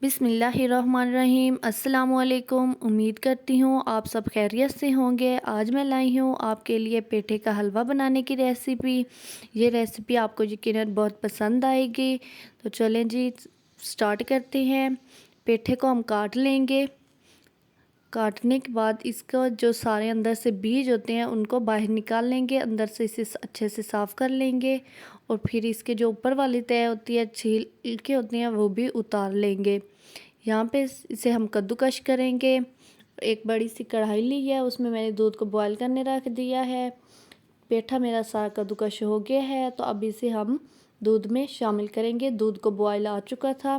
बिस्मिल्लाहिर्रहमानिर्रहीम। अस्सलामुअलैकुम। उम्मीद करती हूँ आप सब खैरियत से होंगे। आज मैं लाई हूँ आपके लिए पेठे का हलवा बनाने की रेसिपी। ये रेसिपी आपको यकीनन बहुत पसंद आएगी। तो चलें जी, स्टार्ट करते हैं। पेठे को हम काट लेंगे। काटने के बाद इसका जो सारे अंदर से बीज होते हैं उनको बाहर निकाल लेंगे, अंदर से इसे अच्छे से साफ़ कर लेंगे और फिर इसके जो ऊपर वाली तय होती है, छिलके होते हैं, वो भी उतार लेंगे। यहाँ पे इसे हम कद्दूकश करेंगे। एक बड़ी सी कढ़ाई ली है, उसमें मैंने दूध को बॉयल करने रख दिया है। पेठा मेरा सारा कद्दूकश हो गया है, तो अब इसे हम दूध में शामिल करेंगे। दूध को बॉयल आ चुका था।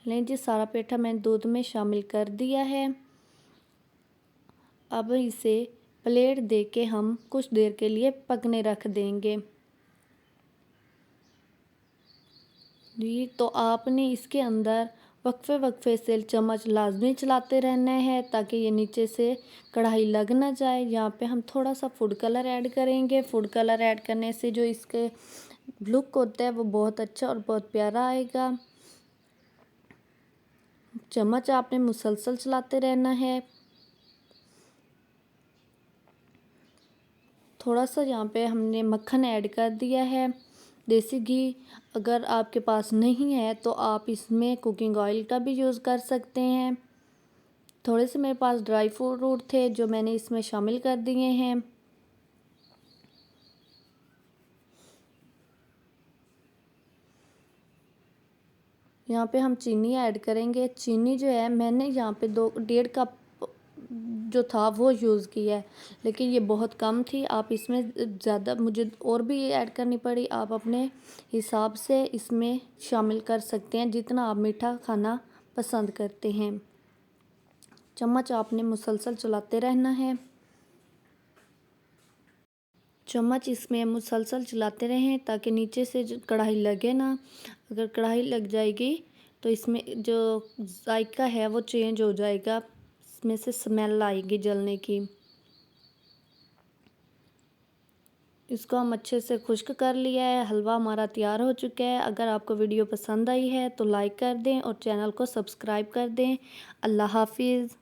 लें जी, सारा पेठा मैंने दूध में शामिल कर दिया है। अब इसे प्लेट दे के हम कुछ देर के लिए पकने रख देंगे जी। तो आपने इसके अंदर वक्फे वक्फे से चम्मच लाजमी चलाते रहना है ताकि ये नीचे से कढ़ाई लग ना जाए। यहाँ पे हम थोड़ा सा फूड कलर ऐड करेंगे। फूड कलर ऐड करने से जो इसके लुक होता है वो बहुत अच्छा और बहुत प्यारा आएगा। चम्मच आपने मुसलसल चलाते रहना है। थोड़ा सा यहाँ पे हमने मक्खन ऐड कर दिया है, देसी घी। अगर आपके पास नहीं है तो आप इसमें कुकिंग ऑयल का भी यूज़ कर सकते हैं। थोड़े से मेरे पास ड्राई फ्रूट थे जो मैंने इसमें शामिल कर दिए हैं। यहाँ पे हम चीनी ऐड करेंगे। चीनी जो है मैंने यहाँ पे 1.5 कप जो था वो यूज़ किया है, लेकिन ये बहुत कम थी। आप इसमें ज़्यादा मुझे और भी ऐड करनी पड़ी। आप अपने हिसाब से इसमें शामिल कर सकते हैं जितना आप मीठा खाना पसंद करते हैं। चम्मच आपने मुसलसल चलाते रहना है। चम्मच इसमें मुसलसल चलाते रहें ताकि नीचे से जो कढ़ाई लगे ना। अगर कढ़ाई लग जाएगी तो इसमें जो जायका है वो चेंज हो जाएगा, इसमें से स्मेल आएगी जलने की। इसको हम अच्छे से खुश्क कर लिया है। हलवा हमारा तैयार हो चुका है। अगर आपको वीडियो पसंद आई है तो लाइक कर दें और चैनल को सब्सक्राइब कर दें। अल्लाह हाफिज़।